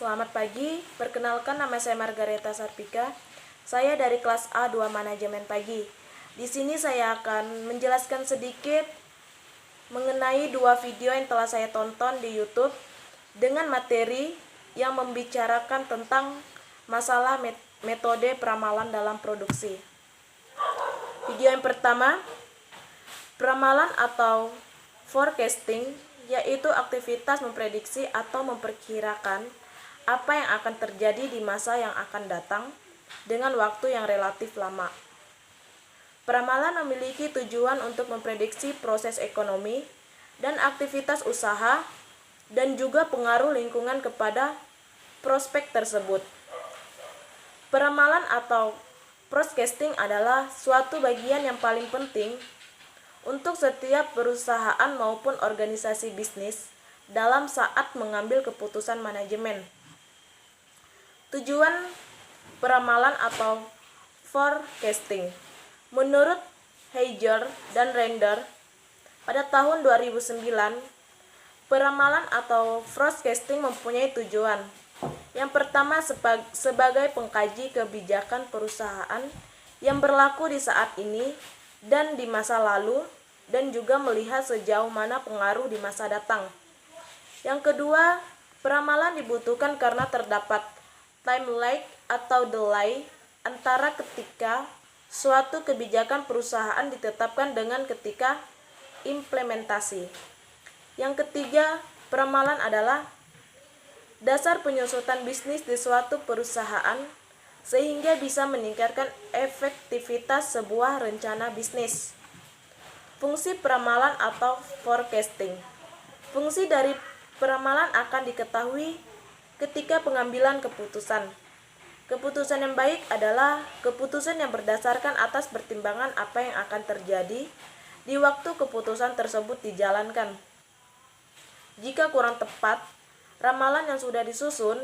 Selamat pagi, perkenalkan nama saya Margareta Sarpika. Saya dari kelas A2 Manajemen Pagi. Di sini saya akan menjelaskan sedikit mengenai dua video yang telah saya tonton di YouTube dengan materi yang membicarakan tentang masalah metode peramalan dalam produksi. Video yang pertama, peramalan atau forecasting, yaitu aktivitas memprediksi atau memperkirakan apa yang akan terjadi di masa yang akan datang dengan waktu yang relatif lama. Peramalan memiliki tujuan untuk memprediksi proses ekonomi dan aktivitas usaha dan juga pengaruh lingkungan kepada prospek tersebut. Peramalan atau forecasting adalah suatu bagian yang paling penting untuk setiap perusahaan maupun organisasi bisnis dalam saat mengambil keputusan manajemen. Tujuan peramalan atau forecasting menurut Heiger dan Render pada tahun 2009, peramalan atau forecasting mempunyai tujuan. Yang pertama sebagai pengkaji kebijakan perusahaan yang berlaku di saat ini dan di masa lalu, dan juga melihat sejauh mana pengaruh di masa datang. Yang kedua, peramalan dibutuhkan karena terdapat time lag atau delay antara ketika suatu kebijakan perusahaan ditetapkan dengan ketika implementasi. Yang ketiga, peramalan adalah dasar penyusutan bisnis di suatu perusahaan sehingga bisa meningkatkan efektivitas sebuah rencana bisnis. Fungsi peramalan atau forecasting. Fungsi dari peramalan akan diketahui ketika pengambilan keputusan. Keputusan yang baik adalah keputusan yang berdasarkan atas pertimbangan apa yang akan terjadi di waktu keputusan tersebut dijalankan. Jika kurang tepat ramalan yang sudah disusun,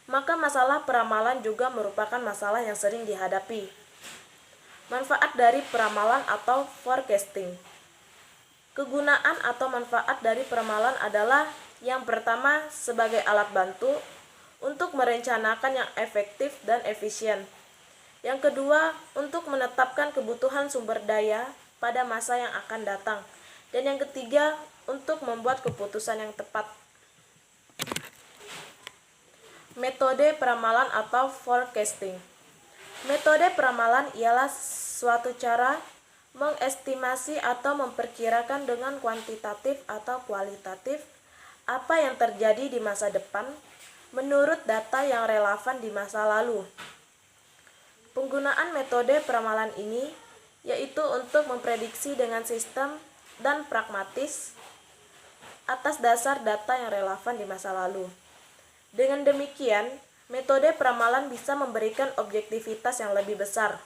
maka masalah peramalan juga merupakan masalah yang sering dihadapi. Manfaat dari peramalan atau forecasting. Kegunaan atau manfaat dari peramalan adalah yang pertama sebagai alat bantu untuk merencanakan yang efektif dan efisien. Yang kedua, untuk menetapkan kebutuhan sumber daya pada masa yang akan datang. Dan yang ketiga, untuk membuat keputusan yang tepat. Metode peramalan atau forecasting. Metode peramalan ialah suatu cara mengestimasi atau memperkirakan dengan kuantitatif atau kualitatif apa yang terjadi di masa depan menurut data yang relevan di masa lalu. Penggunaan metode peramalan ini yaitu untuk memprediksi dengan sistem dan pragmatis atas dasar data yang relevan di masa lalu. Dengan demikian, metode peramalan bisa memberikan objektivitas yang lebih besar.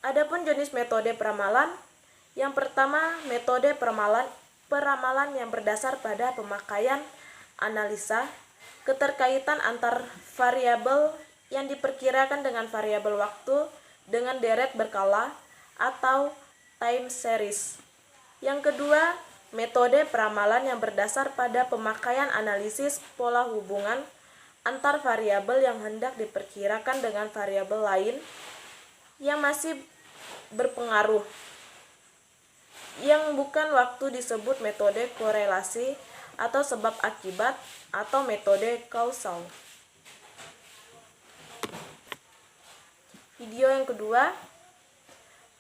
Adapun jenis metode peramalan, yang pertama metode peramalan yang berdasar pada pemakaian analisa, keterkaitan antar variabel yang diperkirakan dengan variabel waktu dengan deret berkala atau time series. Yang kedua, metode peramalan yang berdasar pada pemakaian analisis pola hubungan antar variabel yang hendak diperkirakan dengan variabel lain yang masih berpengaruh, yang bukan waktu disebut metode korelasi atau sebab akibat atau metode kausal. Video yang kedua,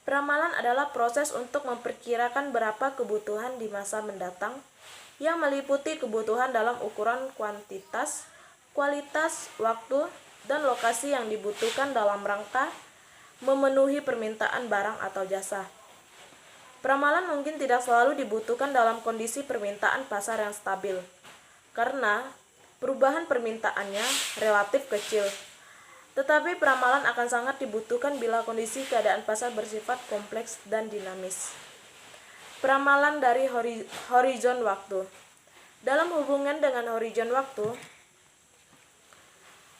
peramalan adalah proses untuk memperkirakan berapa kebutuhan di masa mendatang yang meliputi kebutuhan dalam ukuran kuantitas, kualitas, waktu, dan lokasi yang dibutuhkan dalam rangka memenuhi permintaan barang atau jasa. Peramalan mungkin tidak selalu dibutuhkan dalam kondisi permintaan pasar yang stabil, karena perubahan permintaannya relatif kecil. Tetapi peramalan akan sangat dibutuhkan bila kondisi keadaan pasar bersifat kompleks dan dinamis. Peramalan dari horizon waktu. Dalam hubungan dengan horizon waktu,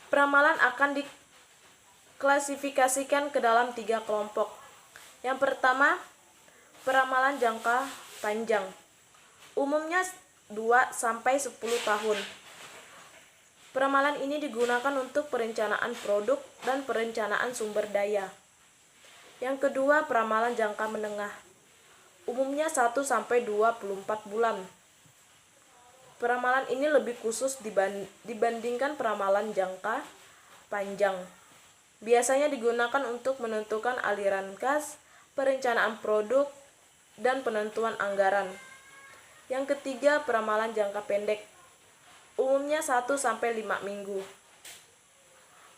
peramalan akan diklasifikasikan ke dalam 3 kelompok. Yang pertama, peramalan jangka panjang. Umumnya 2-10 tahun. Peramalan ini digunakan untuk perencanaan produk dan perencanaan sumber daya. Yang kedua, peramalan jangka menengah. Umumnya 1-24 bulan. Peramalan ini lebih khusus dibandingkan peramalan jangka panjang. Biasanya digunakan untuk menentukan aliran kas, perencanaan produk, dan penentuan anggaran. Yang ketiga, peramalan jangka pendek. Umumnya 1-5 minggu.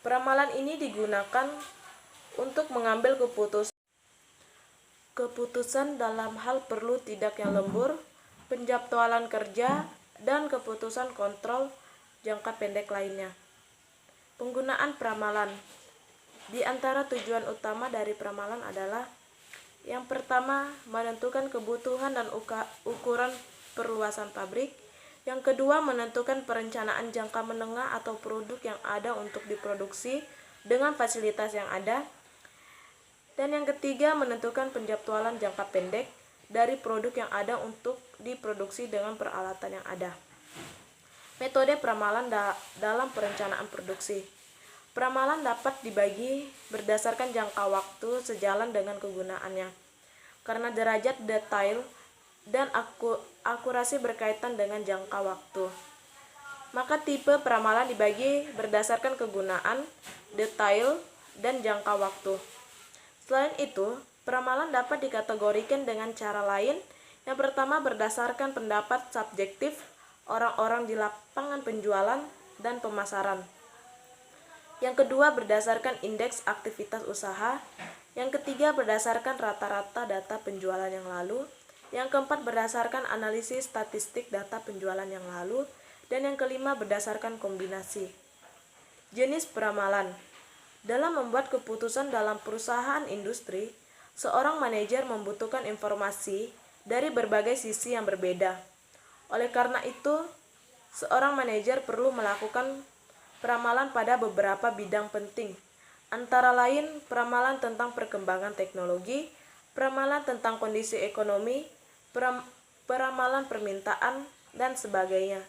Peramalan ini digunakan untuk mengambil keputusan dalam hal perlu tidak yang lembur, penjadwalan kerja, dan keputusan kontrol jangka pendek lainnya. Penggunaan peramalan. Di antara tujuan utama dari peramalan adalah: yang pertama, menentukan kebutuhan dan ukuran perluasan pabrik. Yang kedua, menentukan perencanaan jangka menengah atau produk yang ada untuk diproduksi dengan fasilitas yang ada. Dan yang ketiga, menentukan penjadwalan jangka pendek dari produk yang ada untuk diproduksi dengan peralatan yang ada. Metode peramalan dalam perencanaan produksi. Peramalan dapat dibagi berdasarkan jangka waktu sejalan dengan kegunaannya. Karena derajat detail dan akurasi berkaitan dengan jangka waktu, maka tipe peramalan dibagi berdasarkan kegunaan, detail, dan jangka waktu. Selain itu, peramalan dapat dikategorikan dengan cara lain. Yang pertama, berdasarkan pendapat subjektif orang-orang di lapangan penjualan dan pemasaran. Yang kedua, berdasarkan indeks aktivitas usaha. Yang ketiga, berdasarkan rata-rata data penjualan yang lalu. Yang keempat, berdasarkan analisis statistik data penjualan yang lalu. Dan yang kelima, berdasarkan kombinasi. Jenis peramalan. Dalam membuat keputusan dalam perusahaan industri, seorang manajer membutuhkan informasi dari berbagai sisi yang berbeda. Oleh karena itu, seorang manajer perlu melakukan peramalan pada beberapa bidang penting, antara lain peramalan tentang perkembangan teknologi, peramalan tentang kondisi ekonomi, peramalan permintaan, dan sebagainya.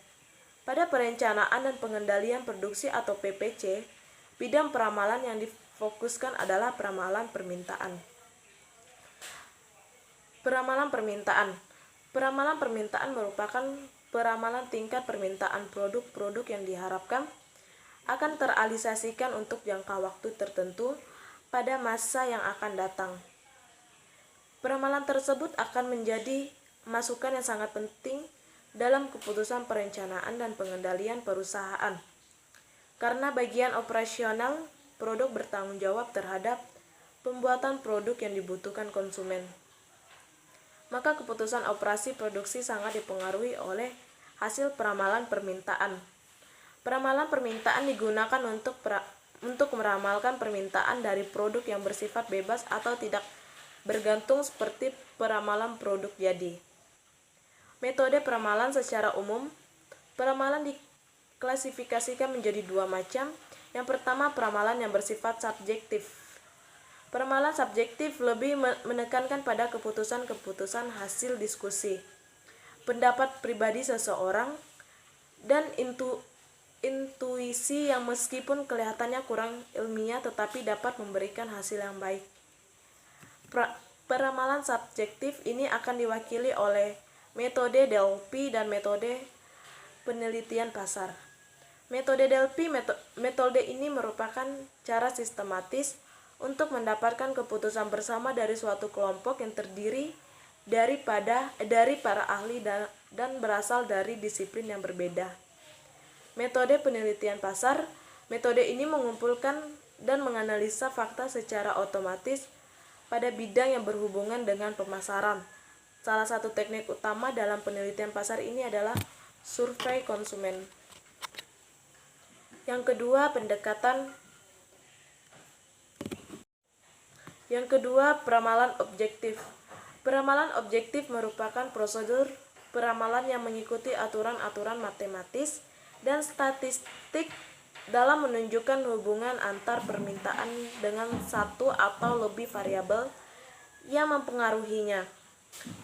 Pada perencanaan dan pengendalian produksi atau PPC, bidang peramalan yang difokuskan adalah peramalan permintaan. Peramalan permintaan. Peramalan permintaan merupakan peramalan tingkat permintaan produk-produk yang diharapkan akan terrealisasikan untuk jangka waktu tertentu pada masa yang akan datang. Peramalan tersebut akan menjadi masukan yang sangat penting dalam keputusan perencanaan dan pengendalian perusahaan. Karena bagian operasional, produk bertanggung jawab terhadap pembuatan produk yang dibutuhkan konsumen. Maka keputusan operasi produksi sangat dipengaruhi oleh hasil peramalan permintaan. Peramalan permintaan digunakan untuk meramalkan permintaan dari produk yang bersifat bebas atau tidak bergantung seperti peramalan produk jadi. Metode peramalan secara umum. Peramalan diklasifikasikan menjadi dua macam. Yang pertama, peramalan yang bersifat subjektif. Peramalan subjektif lebih menekankan pada keputusan-keputusan hasil diskusi, pendapat pribadi seseorang, dan intuisi yang meskipun kelihatannya kurang ilmiah tetapi dapat memberikan hasil yang baik. Peramalan subjektif ini akan diwakili oleh metode Delphi dan metode penelitian pasar. Metode Delphi, metode ini merupakan cara sistematis untuk mendapatkan keputusan bersama dari suatu kelompok yang terdiri dari para ahli dan berasal dari disiplin yang berbeda. Metode penelitian pasar. Metode ini mengumpulkan dan menganalisa fakta secara otomatis pada bidang yang berhubungan dengan pemasaran. Salah satu teknik utama dalam penelitian pasar ini adalah survei konsumen. Yang kedua, peramalan objektif. Peramalan objektif merupakan prosedur peramalan yang mengikuti aturan-aturan matematis dan statistik dalam menunjukkan hubungan antar permintaan dengan satu atau lebih variabel yang mempengaruhinya.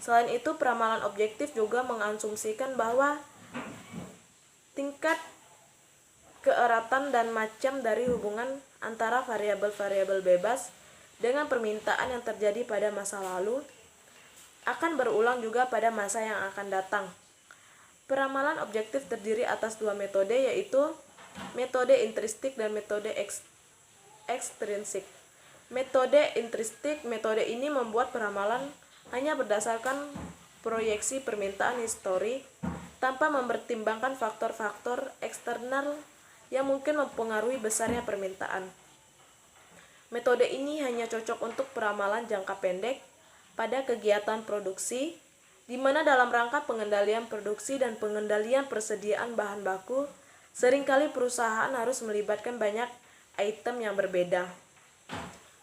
Selain itu, peramalan objektif juga mengasumsikan bahwa tingkat keeratan dan macam dari hubungan antara variabel-variabel bebas dengan permintaan yang terjadi pada masa lalu akan berulang juga pada masa yang akan datang. Peramalan objektif terdiri atas dua metode, yaitu metode intrinsik dan metode ekstrinsik. Metode intrinsik, metode ini membuat peramalan hanya berdasarkan proyeksi permintaan histori tanpa mempertimbangkan faktor-faktor eksternal yang mungkin mempengaruhi besarnya permintaan. Metode ini hanya cocok untuk peramalan jangka pendek pada kegiatan produksi, di mana dalam rangka pengendalian produksi dan pengendalian persediaan bahan baku, seringkali perusahaan harus melibatkan banyak item yang berbeda.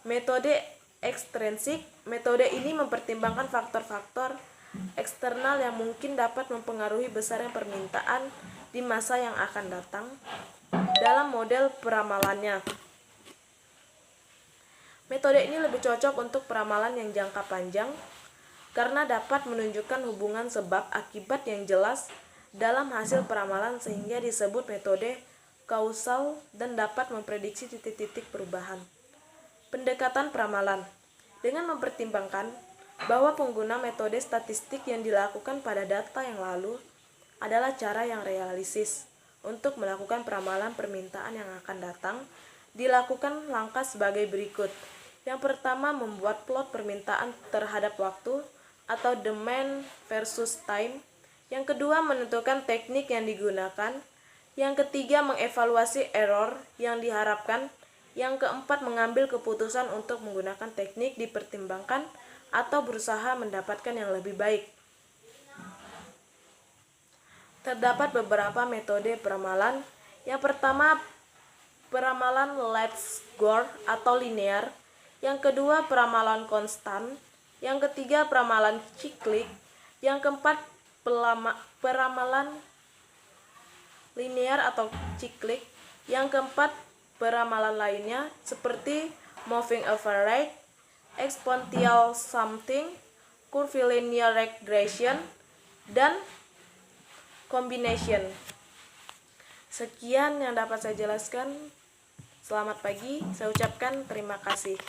Metode ekstrinsik, metode ini mempertimbangkan faktor-faktor eksternal yang mungkin dapat mempengaruhi besarnya permintaan di masa yang akan datang dalam model peramalannya. Metode ini lebih cocok untuk peramalan yang jangka panjang karena dapat menunjukkan hubungan sebab akibat yang jelas dalam hasil peramalan sehingga disebut metode kausal dan dapat memprediksi titik-titik perubahan. Pendekatan peramalan dengan mempertimbangkan bahwa pengguna metode statistik yang dilakukan pada data yang lalu adalah cara yang realistis untuk melakukan peramalan permintaan yang akan datang, dilakukan langkah sebagai berikut. Yang pertama, membuat plot permintaan terhadap waktu atau demand versus time. Yang kedua, menentukan teknik yang digunakan. Yang ketiga, mengevaluasi error yang diharapkan. Yang keempat, mengambil keputusan untuk menggunakan teknik dipertimbangkan atau berusaha mendapatkan yang lebih baik. Terdapat beberapa metode peramalan. Yang pertama, peramalan let's go atau linear. Yang kedua, peramalan konstan. Yang ketiga, peramalan ciklik. Yang keempat, peramalan linear atau ciklik. Yang keempat, peramalan lainnya seperti moving average, exponential sampling, curvilinear regression, dan combination. Sekian yang dapat saya jelaskan. Selamat pagi, saya ucapkan terima kasih.